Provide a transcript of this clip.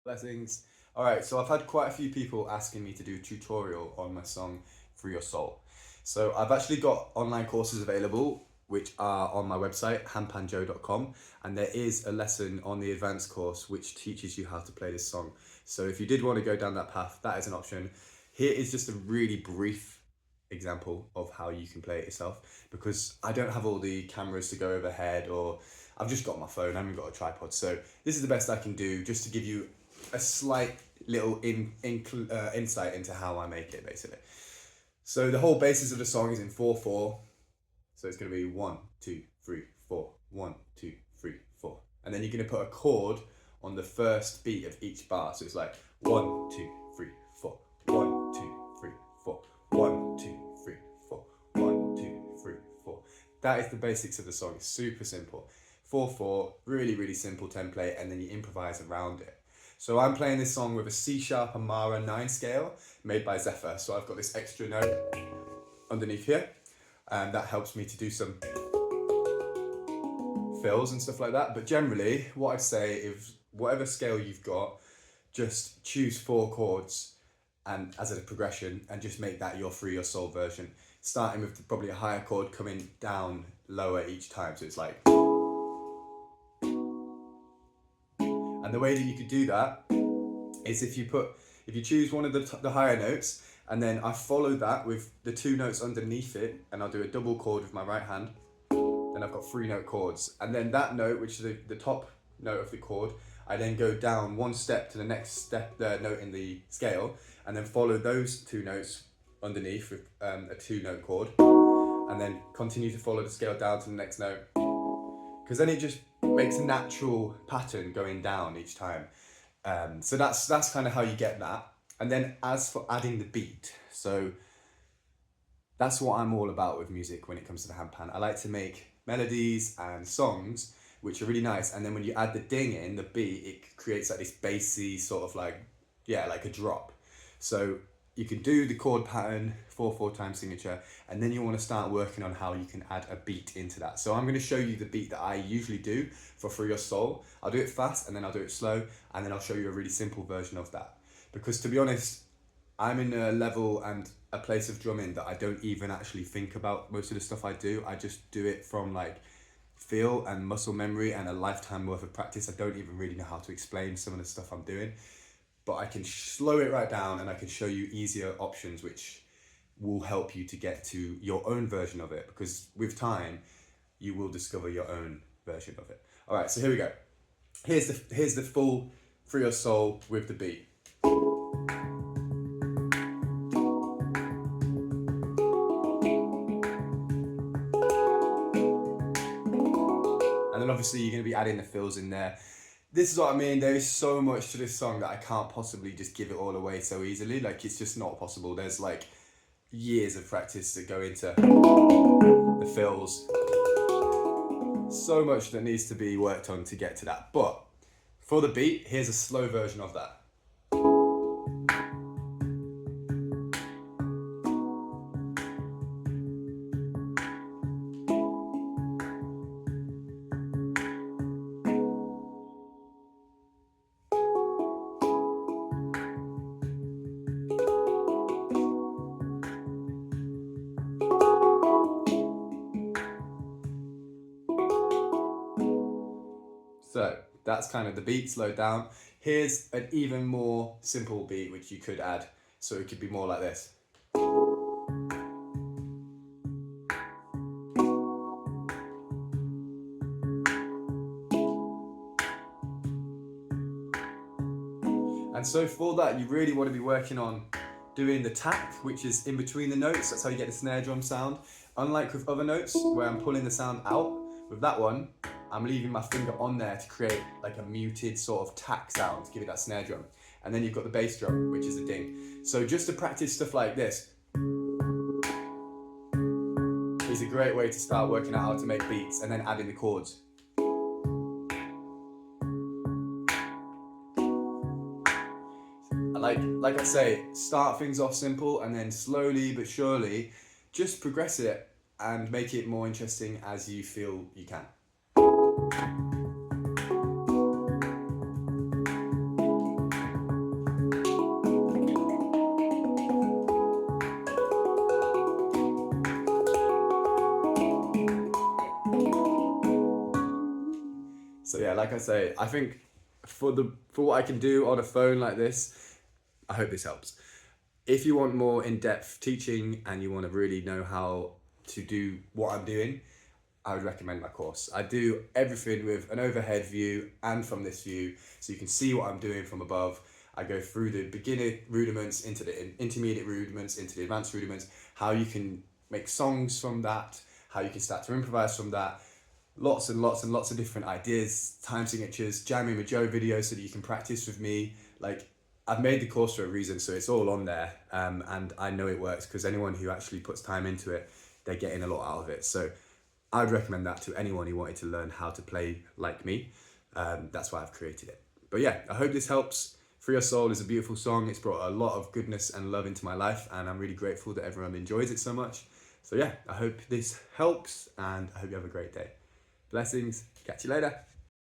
Blessings. All right, so I've had quite a few people asking me to do a tutorial on my song Free Your Soul. So I've actually got online courses available which are on my website handpanjo.com, and there is a lesson on the advanced course which teaches you how to play this song. So if you did want to go down that path, that is an option. Here is just a really brief example of how you can play it yourself, because I don't have all the cameras to go overhead, or I've just got my phone, I haven't got a tripod. So this is the best I can do just to give you a slight little insight into how I make it, basically. So the whole basis of the song is in 4/4. So it's going to be 1, 2, 3, 4, 1, 2, 3, 4. And then you're going to put a chord on the first beat of each bar. So it's like 1, 2, 3, 4, 1, 2, 3, 4, 1, 2, 3, 4, 1, 2, 3, 4. That is the basics of the song. It's super simple. 4/4, really, really simple template, and then you improvise around it. So I'm playing this song with a C sharp Amara 9 scale made by Zephyr. So I've got this extra note underneath here, and that helps me to do some fills and stuff like that. But generally, what I'd say is whatever scale you've got, just choose 4 chords and as a progression, and just make that your Free Your Soul version, starting with probably a higher chord coming down lower each time. So it's like, and the way that you could do that is if you choose one of the higher notes, and then I follow that with the 2 notes underneath it, and I'll do a double chord with my right hand. Then I've got 3 note chords, and then that note, which is the top note of the chord, I then go down 1 step to the next step, the note in the scale, and then follow those 2 notes underneath with a 2 note chord, and then continue to follow the scale down to the next note, because then it just makes a natural pattern going down each time. So that's kind of how you get that. And then as for adding the beat, so that's what I'm all about with music when it comes to the handpan. I like to make melodies and songs which are really nice, and then when you add the ding in, the beat, it creates like this bassy sort of like, yeah, like a drop. So you can do the chord pattern 4/4 time signature, and then you want to start working on how you can add a beat into that. So I'm going to show you the beat that I usually do for Free Your Soul. I'll do it fast, and then I'll do it slow, and then I'll show you a really simple version of that. Because to be honest, I'm in a level and a place of drumming that I don't even actually think about most of the stuff I do. I just do it from like feel and muscle memory and a lifetime worth of practice. I don't even really know how to explain some of the stuff I'm doing, but I can slow it right down, and I can show you easier options which will help you to get to your own version of it, because with time you will discover your own version of it. All right, so here we go. Here's the full Free Your Soul with the beat. And then obviously you're going to be adding the fills in there. This is what I mean, there is so much to this song that I can't possibly just give it all away so easily. Like, it's just not possible. There's like years of practice that go into the fills. So much that needs to be worked on to get to that. But for the beat, here's a slow version of that. So that's kind of the beat slowed down. Here's an even more simple beat which you could add. So it could be more like this. And so for that, you really want to be working on doing the tap, which is in between the notes. That's how you get the snare drum sound. Unlike with other notes where I'm pulling the sound out, with that one, I'm leaving my finger on there to create like a muted sort of tack sound to give it that snare drum. And then you've got the bass drum, which is a ding. So just to practice stuff like this is a great way to start working out how to make beats, and then adding the chords. Like I say, start things off simple, and then slowly but surely just progress it and make it more interesting as you feel you can. like I say, I think for what I can do on a phone like this, I hope this helps. If you want more in-depth teaching and you want to really know how to do what I'm doing, I would recommend my course. I do everything with an overhead view and from this view, so you can see what I'm doing from above. I go through the beginner rudiments into the intermediate rudiments, into the advanced rudiments, how you can make songs from that, how you can start to improvise from that. Lots and lots and lots of different ideas, time signatures, jamming with Joe videos so that you can practice with me. Like, I've made the course for a reason, so it's all on there. And I know it works because anyone who actually puts time into it, they're getting a lot out of it. So I would recommend that to anyone who wanted to learn how to play like me. That's why I've created it. But yeah, I hope this helps. Free Your Soul is a beautiful song. It's brought a lot of goodness and love into my life, and I'm really grateful that everyone enjoys it so much. So yeah, I hope this helps, and I hope you have a great day. Blessings. Catch you later.